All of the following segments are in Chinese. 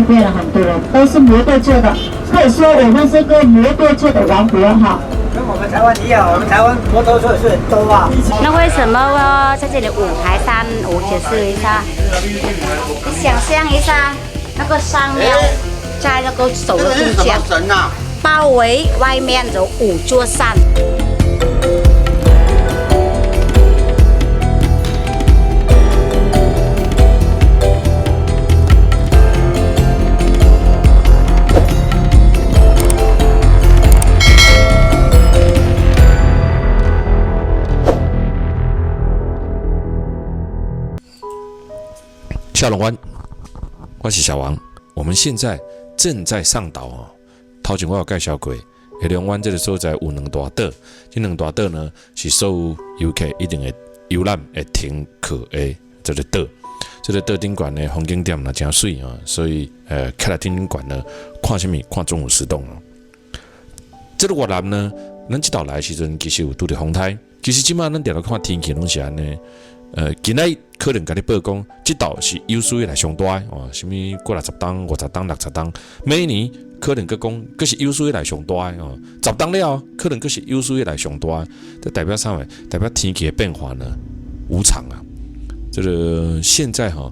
出现了很多人，都是摩托车的，可以说我们是个摩托车的王国哈。跟我们台湾一样，我们台湾摩托车是很多啊。那为什么在这里五台山？我解释一下，你想象一下，那个山庙在那个手的中间，包围外面有5座山。下龙湾，我是小王。我们现在正在上岛哦。头前我有介绍过，下龙湾这个所在有2大岛，这2大岛呢是所有游客一定会游览、会停靠的这个岛。这个岛顶管呢风景点呢真水啊，所以开来顶管呢看什么？看钟乳石洞啊。这个越南呢，咱这岛来的时阵其实有拄着风台，其实今麦咱定来看天气拢是安尼。今仔可能甲你报讲，这岛是有史以来上大的哦，什么过60档、50档、60档，每年可能佮讲，佮是有史以来上大的哦，10档了，可能佮是有史以来上大的，这代表啥物？代表天气的变化呢无常啊。这个现在哈，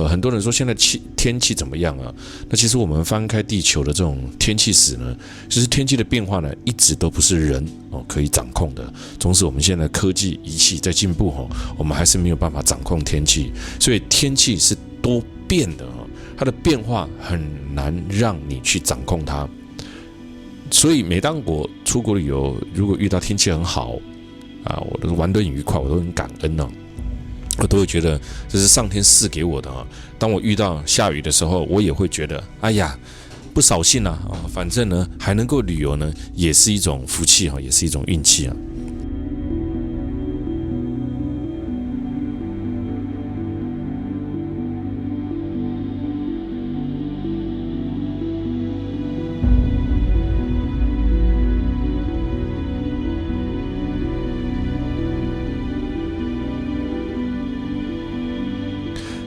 很多人说现在天气怎么样啊？那其实我们翻开地球的这种天气史呢，其实天气的变化呢，一直都不是人可以掌控的。纵使我们现在科技仪器在进步我们还是没有办法掌控天气，所以天气是多变的它的变化很难让你去掌控它。所以每当我出国旅游，如果遇到天气很好啊，我的玩得很愉快，我都很感恩我都会觉得这是上天赐给我的当我遇到下雨的时候，我也会觉得，哎呀，不扫兴反正呢还能够旅游呢，也是一种福气也是一种运气啊。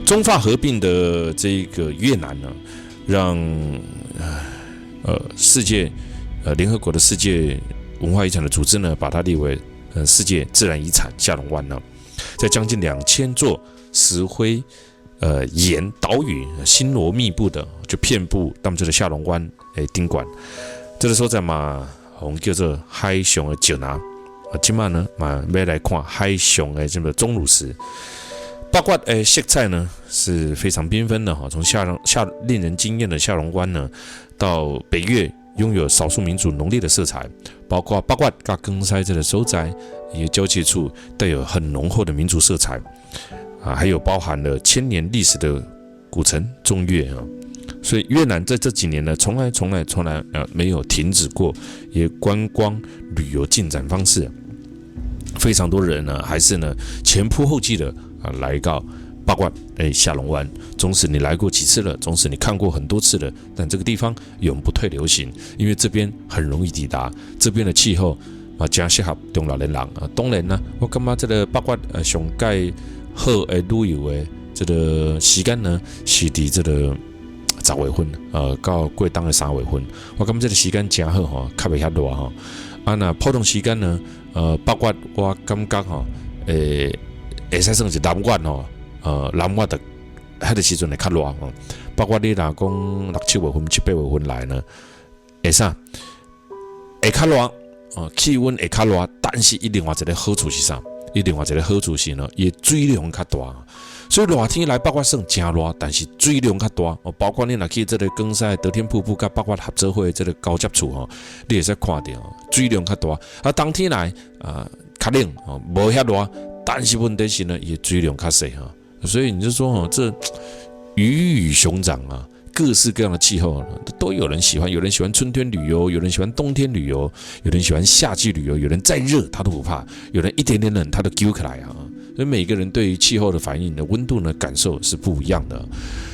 中法合并的这个越南呢，让世界联合国的世界文化遗产的组织呢，把它列为世界自然遗产下龙湾呢，在将近2000座石灰岩岛屿星罗密布的，就遍布他们这个下龙湾顶管。这个所在嘛，我们叫做海上的石拿今晚呢嘛要来看海上的这个钟乳石。包括色彩呢是非常缤纷的从令人惊艳的下龙湾呢，到北越拥有少数民族浓烈的色彩，包括跟更塞这个所在也交界处带有很浓厚的民族色彩还有包含了1000年历史的古城中越所以越南在这几年呢，从来没有停止过也观光旅游进展方式，非常多人呢还是呢前仆后继的来到包括下龙湾。纵使你来过几次了，纵使你看过很多次了，但这个地方永不退流行，因为这边很容易抵达，这边的气候真适合中老年人当然呢，我感觉这个包括上介好的旅游的这个时间呢，是在这个10月份到过冬的3月份，我感觉这个时间真好较袂遐热那普通时间呢包括我感觉会使算是南苑南苑的迄个时阵会较热包括你若讲6、7月份、7、8月份来呢，会啥？会较热气温会较热，但是另外一个好处是啥？另外一个好处是呢，伊水量较大，所以热天来包括算真热，但是水量较大包括你若去这个更西得天瀑布，甲包括合作会这个交接处你会使看到水量较大冬天来较冷无遐热。但是问题是呢，也水量较小所以你就说这鱼与熊掌各式各样的气候都有人喜欢，有人喜欢春天旅游，有人喜欢冬天旅游，有人喜欢夏季旅游，有人再热他都不怕，有人一点点冷他都揪起来所以每个人对于气候的反应的温度呢感受是不一样的。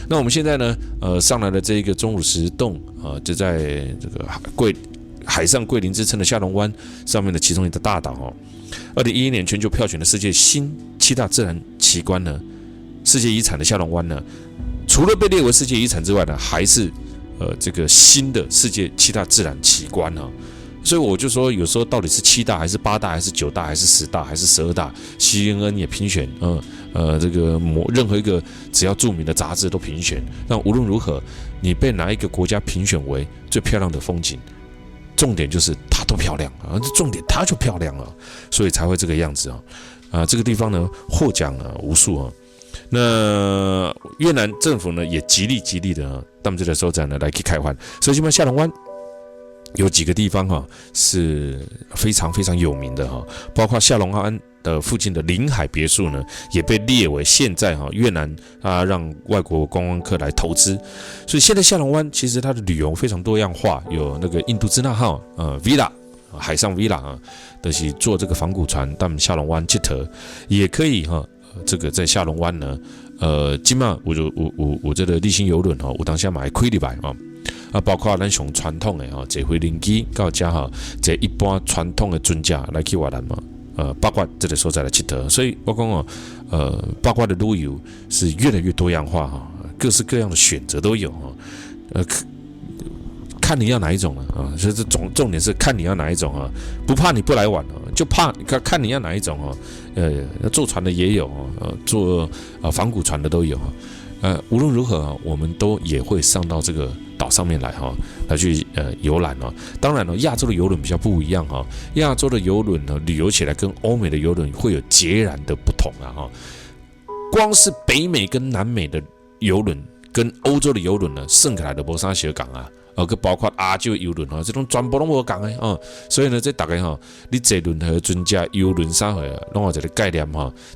那我们现在呢上来的这个钟乳石洞就在这个海上桂林之称的下龙湾上面的其中一个大岛2011年全球票选的世界新7大自然奇观呢，世界遗产的下龙湾呢，除了被列为世界遗产之外呢，还是这个新的世界7大自然奇观啊。所以我就说，有时候到底是7大还是8大还是9大还是10大还是12大 ，CNN 也评选，这个任何一个只要著名的杂志都评选。但无论如何，你被哪一个国家评选为最漂亮的风景，重点就是它都漂亮啊，重点它就漂亮了，所以才会这个样子啊。这个地方呢获奖无数啊。那越南政府呢也极力的他们这个首长呢来去开发，所以基本上下龙湾有几个地方是非常有名的包括下龙湾的附近的临海别墅呢，也被列为现在越南让外国观光客来投资，所以现在下龙湾其实它的旅游非常多样化，有那个印度支那号villa 海上 villa 就是坐这个仿古船到下龙湾佚佗，也可以这个在下龙湾呢，今嘛我这个立新邮轮有当下买开礼拜包括咱上传统的坐飞轮机到这坐一般传统的船只来去越南嘛，包括这个所在的佚佗，所以我讲包括的旅游是越来越多样化各式各样的选择都有看你要哪一种了所以重点是看你要哪一种不怕你不来玩就怕看你要哪一种坐船的也有坐仿古船的都有无论如何我们都也会上到这个岛上面来去游览当然亚洲的游轮比较不一样亚洲的游轮呢旅游起来跟欧美的游轮会有截然的不同光是北美跟南美的游轮跟欧洲的游轮呢，算起来都无啥相共包括亚洲游轮这种全部都无共的所以呢，这大概你坐任何船只游轮啥的，拢有一个概念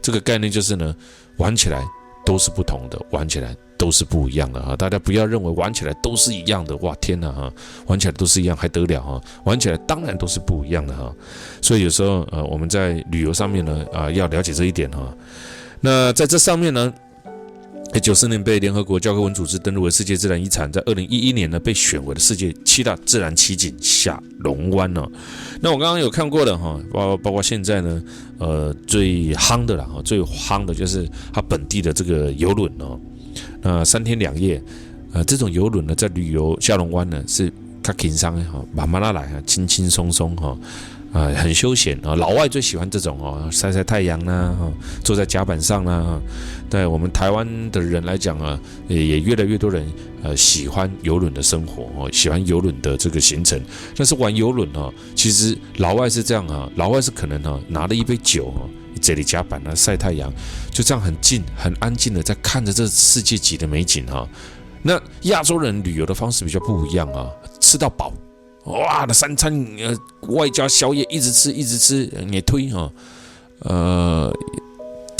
这个概念就是呢，玩起来都是不同的，玩起来都是不一样的大家不要认为玩起来都是一样的，哇天哪玩起来都是一样还得了玩起来当然都是不一样的所以有时候我们在旅游上面呢要了解这一点那在这上面呢。94年被联合国教科文组织登录为世界自然遗产，在2011年呢被选为了世界7大自然奇景下龙湾那我刚刚有看过的包括现在呢最夯的啦最夯的就是它本地的这个邮轮那3天2夜这种邮轮呢在旅游下龙湾呢是较轻松的慢慢来轻轻松松很休闲老外最喜欢这种晒晒太阳啦坐在甲板上啦对我们台湾的人来讲也越来越多人喜欢邮轮的生活喜欢邮轮的这个行程。但是玩邮轮其实老外是这样老外是可能拿了一杯酒这里甲板晒太阳，就这样很近很安静的在看着这世界级的美景那亚洲人旅游的方式比较不一样吃到饱。哇，那3餐外加宵夜，一直吃，也推加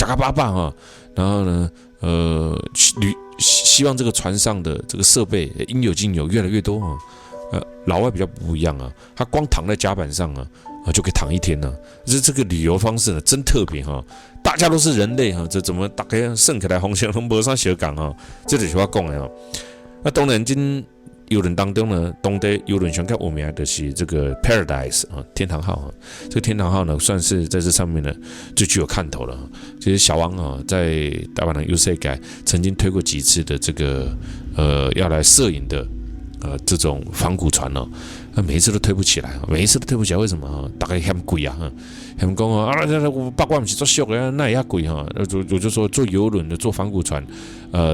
个8磅然后呢希望这个船上的这个设备应有尽有，越来越多老外比较不一样他光躺在甲板上就可以躺一天这个旅游方式呢真特别大家都是人类这怎么大概算起来方向都没啥相共这就是我讲的那当然游轮当中呢，当地游轮上较有名的是这个 Paradise 天堂号这个天堂号呢，算是在这上面呢最具有看头了其实小王在台湾的 UC 曾经推过几次的这个要来摄影的这种仿古船每一次都推不起来，为什么大概嫌贵他们讲八卦不是做秀的，那也要贵我就说坐游轮的坐仿古船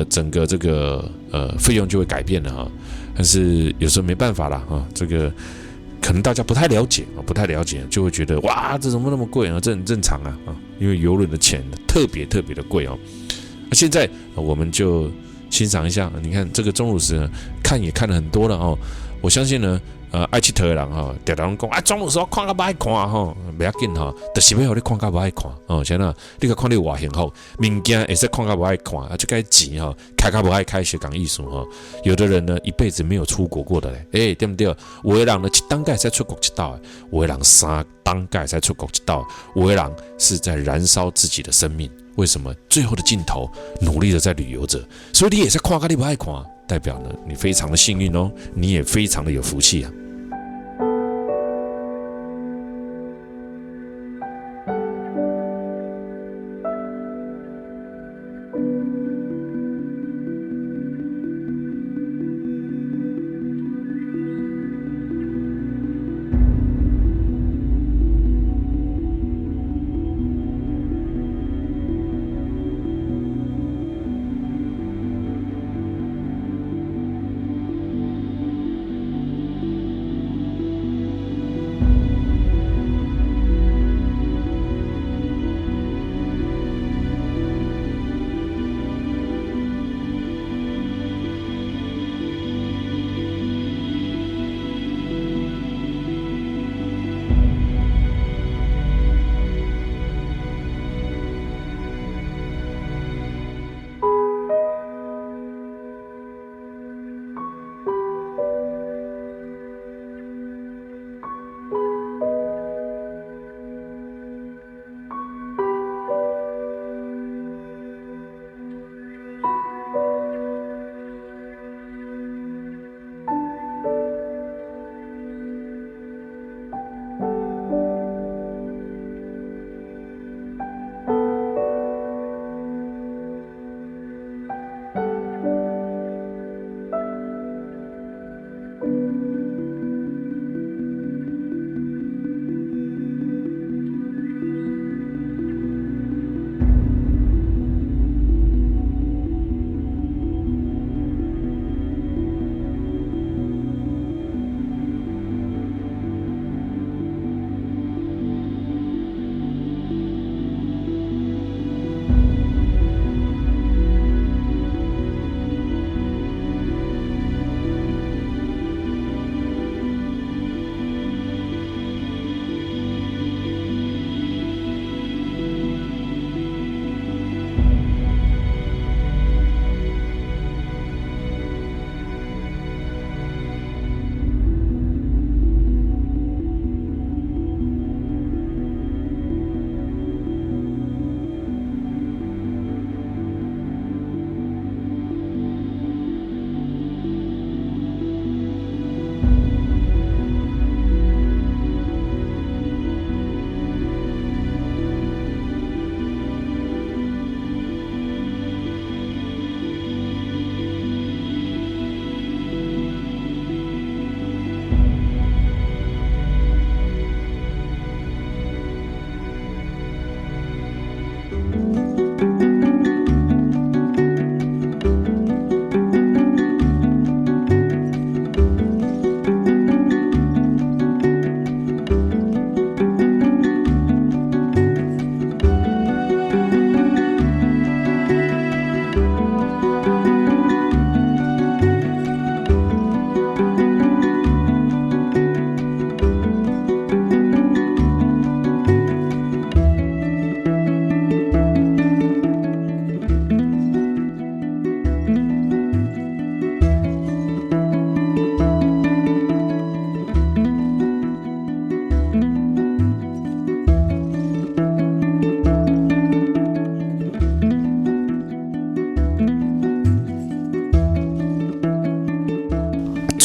整个这个费用就会改变了但是有时候没办法啦这个可能大家不太了解就会觉得哇这怎么那么贵这很正常因为游轮的钱特别的贵现在我们就欣赏一下你看这个钟乳石呢看也看了很多了我相信呢爱佚佗的人常常讲钟乳石我看到不爱看不要紧就是要让你看到不爱看现在你看你外形好物件也是看到不爱看就该钱开不爱开学港艺术有的人呢一辈子没有出国过的嘞对不对有的人呢一档才才出国一道有的人3档才出国一道有的人是在燃烧自己的生命为什么最后的尽头努力的在旅游着所以你也是看到你不爱看代表呢你非常的幸运你也非常的有福气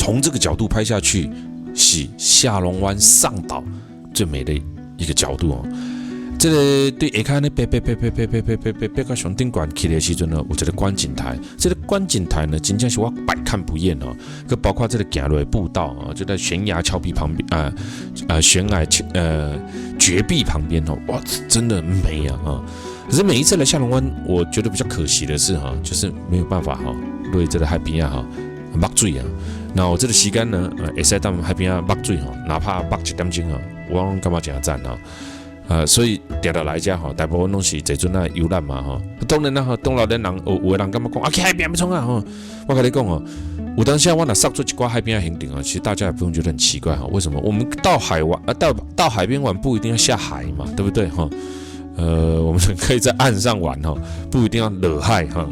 从这个角度拍下去，是下龙湾上岛最美的一个角度哦。这个对下看呢，别个上顶管去的时阵呢，有这个观景台。这个观景台呢，真正是我百看不厌哦。个包括这个行路的步道啊，就在悬崖峭壁旁边悬崖绝壁旁边哦，哇，真的美啊！可是每一次来下龙湾，我觉得比较可惜的是哈，就是没有办法哈，对这个海边啊哈，捌水啊。那我这个时间呢，会使到海边啊捌水哈，哪怕捌1点钟啊，我感觉真赞啊。所以定定来遮吼，大部分拢是坐阵啊游览嘛吼。当然啦吼，当然咱人有的人感觉讲啊去海边要创啊吼。我跟你讲哦，有当下我若杀出一寡海边的行程啊，其实大家也不用觉得很奇怪哈。为什么？我们到海玩到海边玩不一定要下海嘛，对不对哈？我们可以在岸上玩哈，不一定要惹海哈。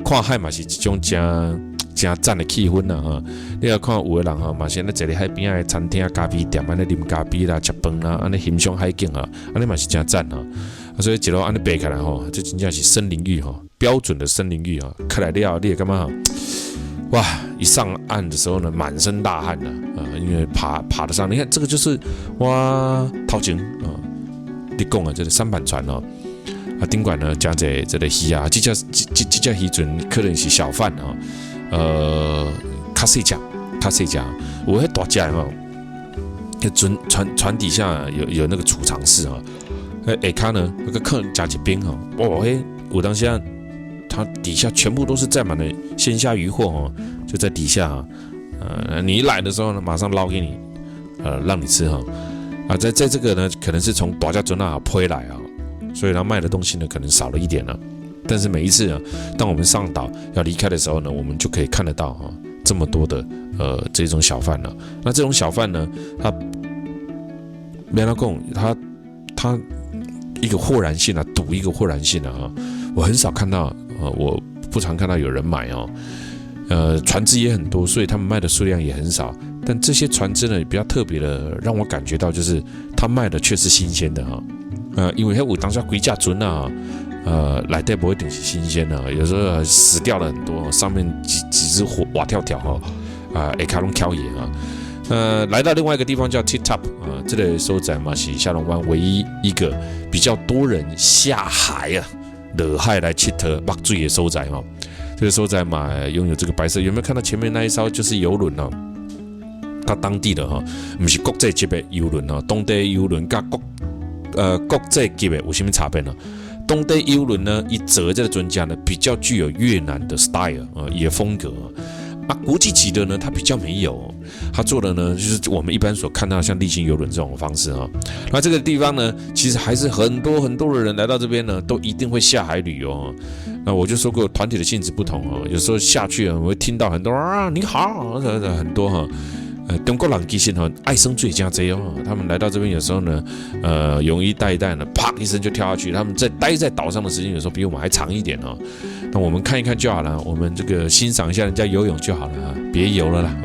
看海嘛是一种真赞的气氛啦哈！你要看有的人哈，嘛是咧坐咧海边的餐厅、咖啡店，安尼啉咖啡啦、食饭啦，安尼欣赏海景啊，安尼嘛是真赞啊！所以一路安尼爬起来吼，这真正是森林浴哈，标准的森林浴啊！开来了，你也干嘛？哇！一上岸的时候呢，满身大汗的因为爬得上。你看这个就是哇，头前你讲的这个舢板船哦。顶管呢，加在这个鱼啊，这只鱼船可能是小贩较细只，有迄大只哦，船底下有那个储藏室啊，下骹呢那个客人加一边哦，哇，有当下它底下全部都是载满了鲜虾鱼货哦，就在底下你一来的时候呢，马上捞给你，让你吃哈，在这个呢，可能是从大家船那推来啊。所以它卖的东西呢，可能少了一点了。但是每一次啊，当我们上岛要离开的时候呢，我们就可以看得到这么多的这种小贩了。那这种小贩呢，他没那讲，他一个豁然性啊，赌一个豁然性啊，我很少看到我不常看到有人买哦。船只也很多，所以他们卖的数量也很少。但这些船只呢，比较特别的，让我感觉到就是他卖的却是新鲜的哈。因为有当下几架船啊，来的不一定是新鲜的，有时候死掉了很多，上面几只蛙跳跳哈，下卡拢跳野啊。来到另外一个地方叫 Tip-Top 这个所在嘛是下龙湾唯一一个比较多人下海落海来佚佗捌水的所在哈。这个所在嘛拥有这个白色，有没有看到前面那一艘就是游轮呢？它当地的不是国际级的游轮当地游轮跟国际级的有什么差别呢？当地游轮呢，一折这个船家呢，比较具有越南的 style 也风格国际级的呢，它比较没有，它做的呢，就是我们一般所看到像丽星游轮这种方式那这个地方呢，其实还是很多的人来到这边呢，都一定会下海旅游那我就说过，团体的性质不同有时候下去我会听到很多你好，很多中国人其实爱生水真多他们来到这边有时候呢，泳衣带一带呢，啪一声就跳下去。他们待在岛上的时间有时候比我们还长一点那我们看一看就好了，我们这个欣赏一下人家游泳就好了别游了啦。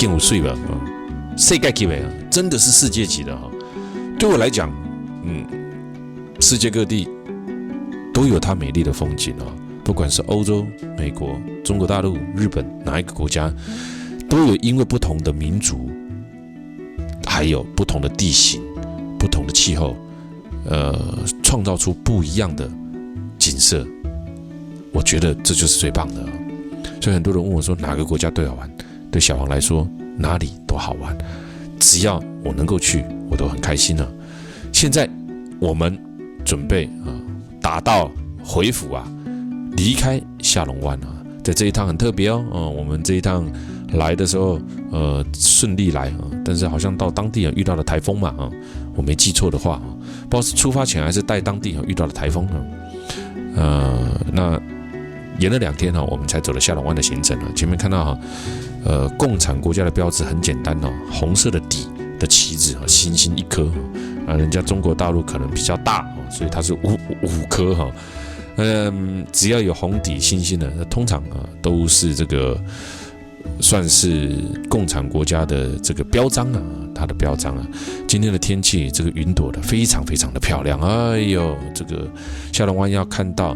定有水了世界级的真的是世界级的对我来讲，世界各地都有它美丽的风景不管是欧洲、美国、中国大陆、日本哪一个国家，都有因为不同的民族，还有不同的地形、不同的气候，创造出不一样的景色。我觉得这就是最棒的所以很多人问我说哪个国家最好玩？对小王来说，哪里都好玩，只要我能够去，我都很开心了。现在我们准备打道回府离开下龙湾在这一趟很特别我们这一趟来的时候顺利来但是好像到当地遇到了台风嘛我没记错的话不知道是出发前还是在当地遇到了台风那延了2天我们才走了下龙湾的行程前面看到共产国家的标志很简单红色的底的旗子星星1颗人家中国大陆可能比较大所以它是5颗只要有红底星星的通常都是这个算是共产国家的这个标章它的标章今天的天气这个云朵的非常非常的漂亮哎呦这个下龙湾要看到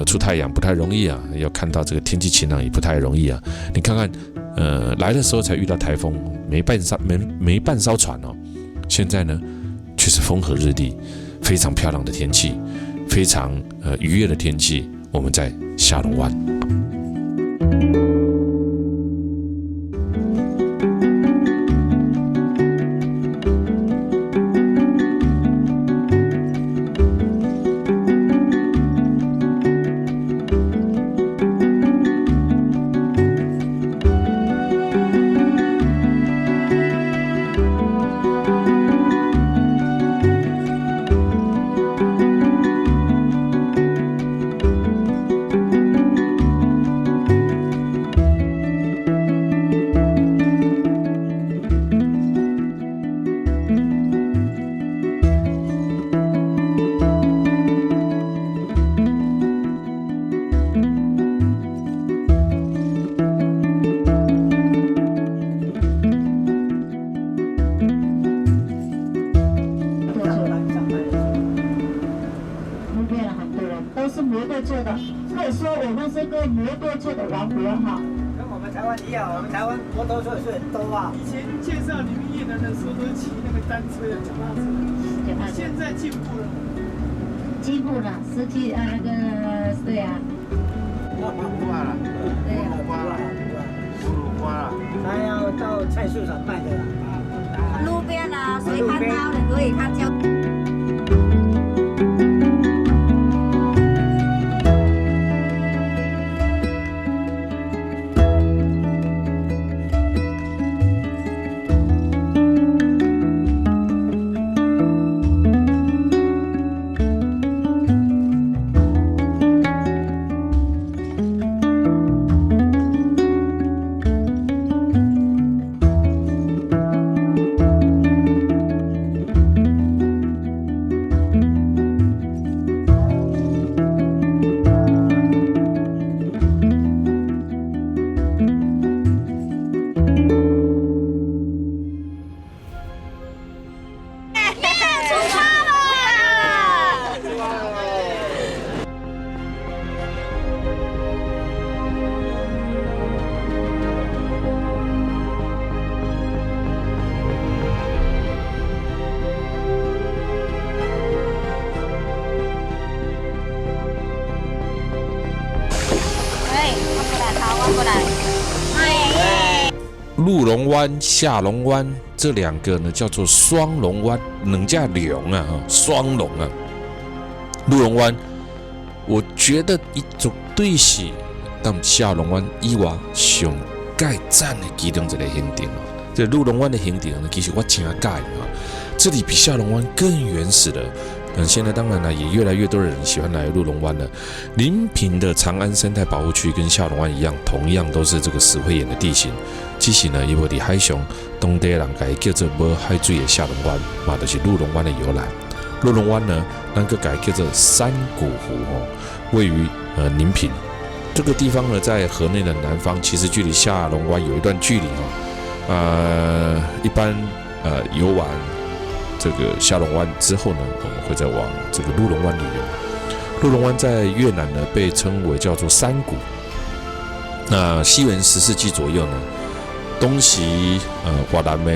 出太阳不太容易要看到这个天气晴朗也不太容易你看看来的时候才遇到台风没半艘船现在呢却是风和日丽非常漂亮的天气非常愉悦的天气我们在下龙湾可以说我们是个摩托车的王国跟我们台湾一样，我们台湾摩托车是很多以前介绍你们越南的时候都骑那个单车脚踏车，现在进步了。进步了，实际那个对挂了，对呀，挂了，他要到菜市场卖的啦。路边谁看到你可以看交。鹿龙湾、下龙湾这2个呢，叫做双龙湾，两架龙双龙鹿龙湾，我觉得伊绝对是当下龙湾以外上盖赞的其中一个景点这鹿龙湾的景点呢，其实我真介这里比下龙湾更原始的。现在当然了，也越来越多人喜欢来鹿龙湾了。临平的长安生态保护区跟下龙湾一样，同样都是这个石灰岩的地形。只是呢，因为伫海上，当地人改叫做无海水的下龙湾，嘛就是鹿龙湾的由来。鹿龙湾呢，那个改叫做山谷湖位于临平这个地方呢，在河内的南方，其实距离下龙湾有一段距离一般游玩这个下龙湾之后呢，我们会再往这个鹿龙湾旅游。鹿龙湾在越南呢被称为叫做山谷。那西元10世纪左右呢，东西华南的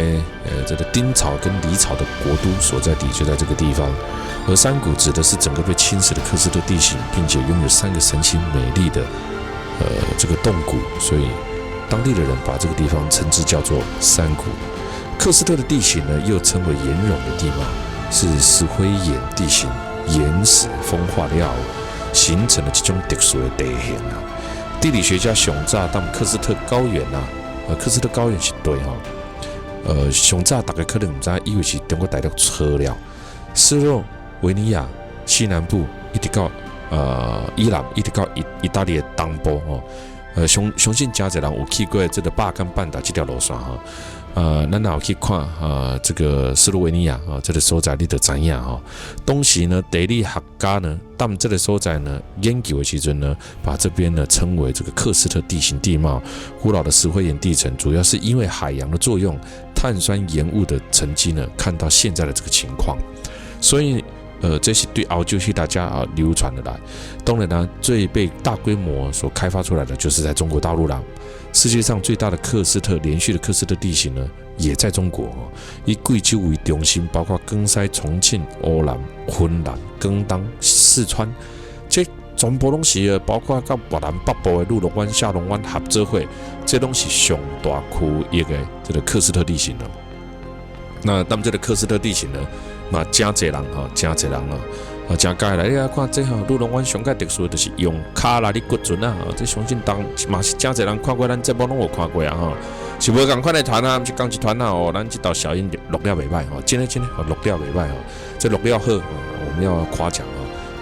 这个丁朝跟黎朝的国都所在地就在这个地方。而山谷指的是整个被侵蚀的喀斯特地形，并且拥有3个神奇美丽的这个洞谷，所以当地的人把这个地方称之叫做山谷。喀斯特的地形呢，又称为岩溶的地貌，是石灰岩地形、岩石风化了形成的这种特殊的地形啊。地理学家上早当喀斯特高原啊，喀斯特高原是对哈，上早大家可能唔知，以为是中国大陆错了。斯洛维尼亚西南部一直到伊朗，一直到意大利的东部哦，相信真侪人有去过这个巴干半岛这条路线哈。咱有去看这个斯洛维尼亚这个所在，你就知影哈。当时呢，地理学家呢，他们这个所在呢，研究的时阵呢，把这边呢称为这个喀斯特地形地貌。古老的石灰岩地层，主要是因为海洋的作用，碳酸盐雾的沉积呢，看到现在的这个情况。所以这是对后续大家流传的来。当然呢，最被大规模所开发出来的，就是在中国大陆啦。世界上最大的连续的喀斯特地形呢，也在中国以贵州为中心，包括更西、重庆、湖南、昆南、更当、四川，这全部拢是包括到越南北部的鹿龙湾、下龙湾合作会，这拢是上大区域的这个喀斯特地形了。那咱们这个喀斯特地形呢，嘛真侪人真侪人真介来，你来看这鹿龙湾上介特殊的就是用脚来的骨阵啊，这相信当嘛是真侪人看过，咱节目拢有看过啊哈。是无共款的团啊，不是讲一团啊咱这道小英录了袂歹真的录了袂歹这录了好我们要夸奖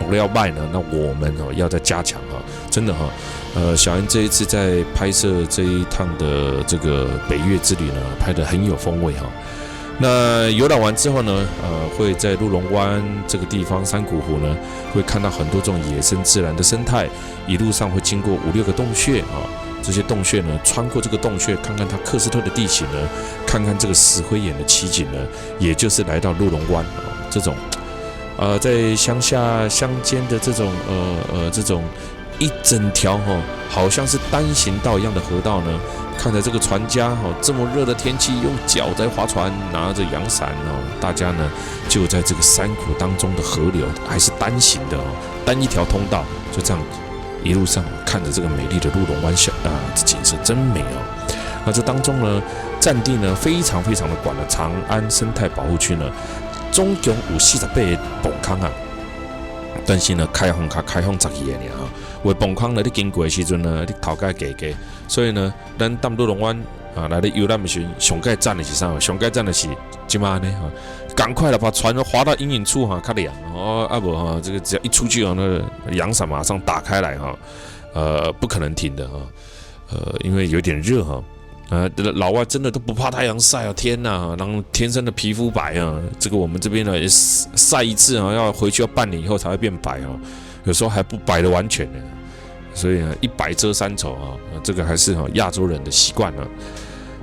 录了歹呢，那我们要再加强真的小英这一次在拍摄这一趟的这个北越之旅呢，拍得很有风味那游览完之后呢，会在鹿龙湾这个地方山谷湖呢，会看到很多这种野生自然的生态，一路上会经过5-6个洞穴这些洞穴呢，穿过这个洞穴，看看它喀斯特的地形呢，看看这个石灰岩的奇景呢，也就是来到鹿龙湾这种在乡下乡间的这种这种一整条好像是单行道一样的河道呢，看着这个船家这么热的天气，用脚在划船，拿着阳伞大家呢就在这个山谷当中的河流，还是单行的单一条通道，就这样一路上看着这个美丽的鹿龙湾这景色真美那这当中呢，占地呢非常非常的广的长安生态保护区呢，总共有48个崩坑但是呢开放12个尔为崩坑呢，你经过的时阵呢，你头盖加，所以呢，咱到鹿龙湾来的游览的时候，上盖站的是啥？上盖站的是今嘛呢赶快了把船划到阴影处较凉不这个只要一出去那阳伞马上打开来不可能停的因为有点热老外真的都不怕太阳晒天哪，然后天生的皮肤白这个我们这边呢晒一次要回去要半年以后才会变白有时候还不白的完全呢，所以一白遮三丑这个还是亚洲人的习惯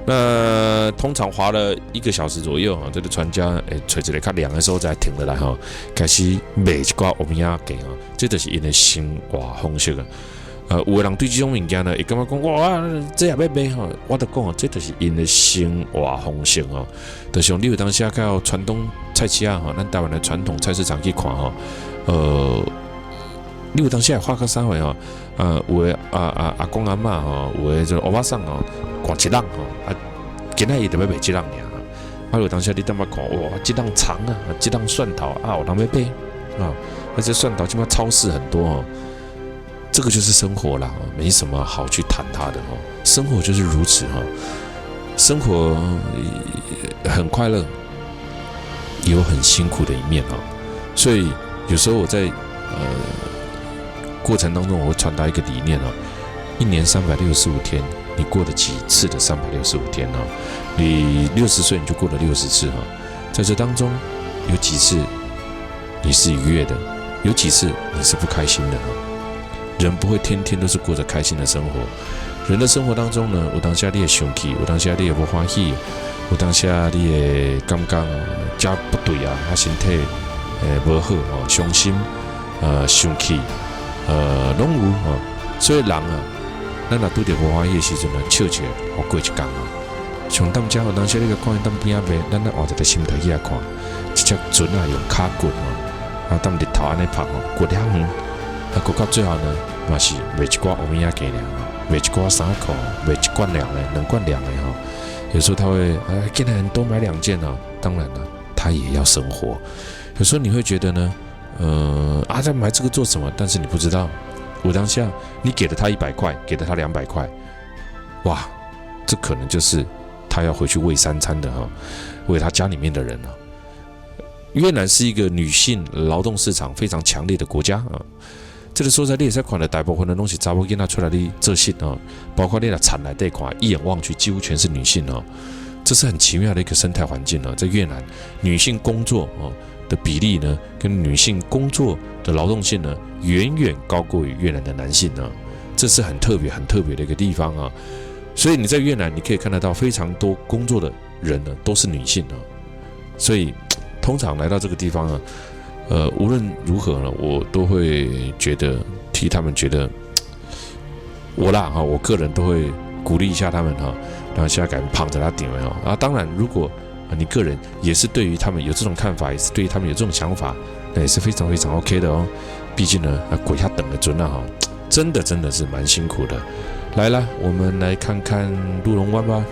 那通常划了1个小时左右这个船家找一个较凉的时候才停下来开始卖一寡欧米亚给这就是因的生活方式有的人对这种物件呢，会感觉讲哇，这也要卖我就讲这就是因的生活方式就像你有当时到传统菜市咱台湾的传统菜市场去看你有当时会发觉啥货有的阿公阿嬷有的就欧巴桑赶一人今仔伊就要卖一人尔有当时你当嘛看哇，这人长这人蒜头有人要买而且蒜头现在超市很多这个就是生活啦没什么好去谈它的生活就是如此生活很快乐，也有很辛苦的一面所以有时候我在过程当中，我会传达一个理念1年365天，你过了几次的365天你60岁你就过了60次在这当中有几次你是愉悦的，有几次你是不开心的人不会天天都是过着开心的生活，人的生活当中呢，有当下你会生气，有当下你会不欢喜，有当下你会感觉这不对啊，身体不好伤心生气拢有所以人咱若拄着无欢喜的时阵笑起来，过一天上当家有当时你个看当边仔咱换一个心态去来看，一只船用脚骨当日头安尼拍骨了远，骨到最后呢，嘛是卖一寡乌米仔鸡尔，卖一寡衫裤，卖一罐粮的，2罐粮的有时候他会竟然多买2件当然了，他也要生活。有时候你会觉得呢，在买这个做什么？但是你不知道。我当下，你给了他100块，给了他200块，哇，这可能就是他要回去喂3餐的喂他家里面的人越南是一个女性劳动市场非常强烈的国家这个所在你也在看的大部分的东西，查某囡仔出来的这些包括你的产来贷款，一眼望去几乎全是女性这是很奇妙的一个生态环境在越南，女性工作的比例呢，跟女性工作的劳动性呢，远远高过于越南的男性这是很特别的一个地方所以你在越南，你可以看得到非常多工作的人呢，都是女性所以通常来到这个地方无论如何呢，我都会觉得替他们觉得我个人都会鼓励一下他们然后现在敢捧着他顶当然如果你个人也是对于他们有这种看法，也是对于他们有这种想法，那也是非常非常 OK 的毕竟呢，鬼下等的准真的是蛮辛苦的。来了，我们来看看鹿龙湾吧。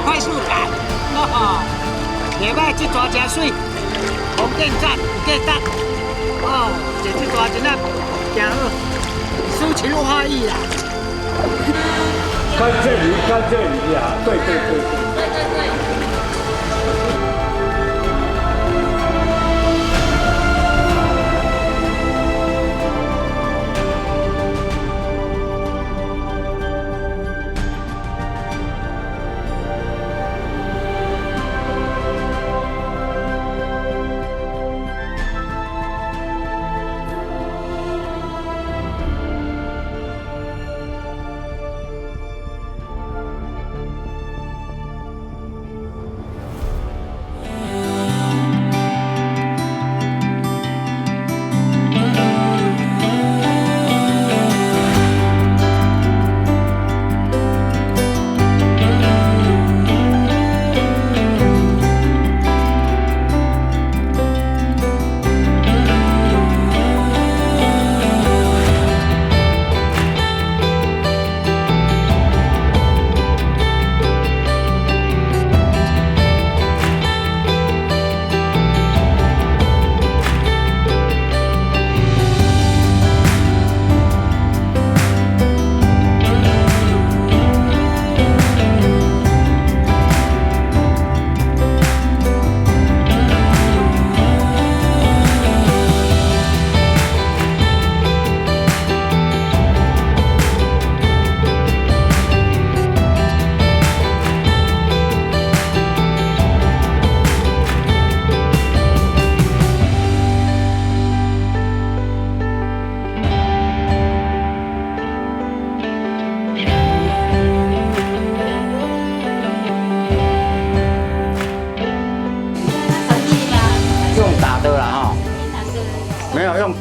快速感袂歹，这大真水，红建站有价值坐这大真真好，抒情花意啦。看这里呀，对。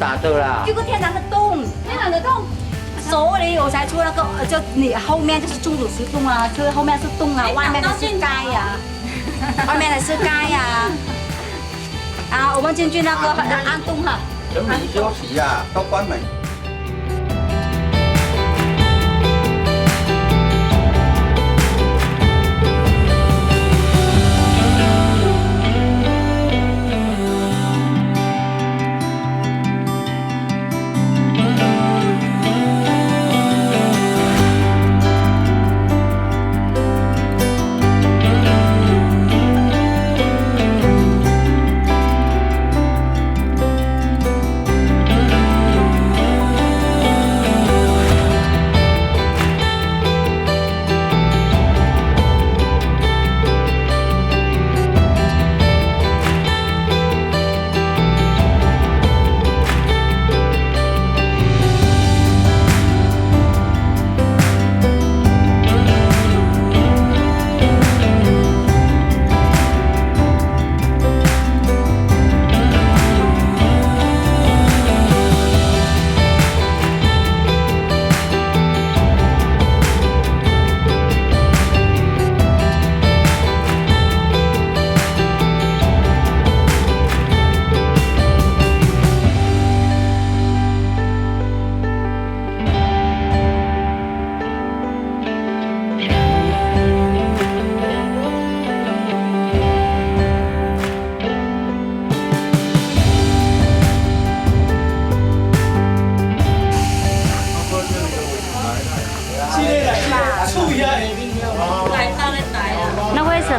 打的啦，这个天然的洞，手里我才出那个，就你后面就是钟乳石洞啊，这后面是洞啊，外面是盖呀，外面的是盖呀。我们进去那个安洞哈。准备休息啊，都关门。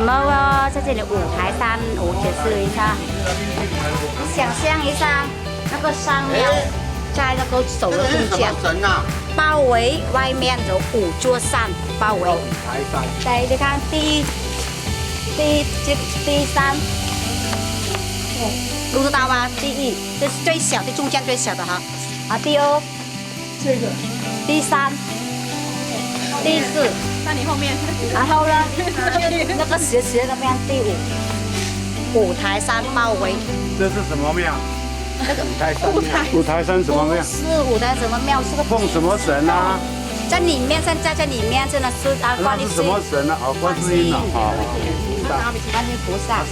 在这里五台山，我解释一下。想象一下，那个山庙在那个守的中间，包围外面有5座山包围。来，你看第一山，不知道吧？第一，这是最小的，中间最小的哈。啊，第2，这个第3，第4。那你后面，然后呢，那个斜那边第5，五台山包围。这是什么庙？那个五台山什么庙？是五台什么庙？是个奉什么神啊？在里面，现在在里面真的是啊，那是什么神啊？哦，观世音啊，好，观世音菩萨。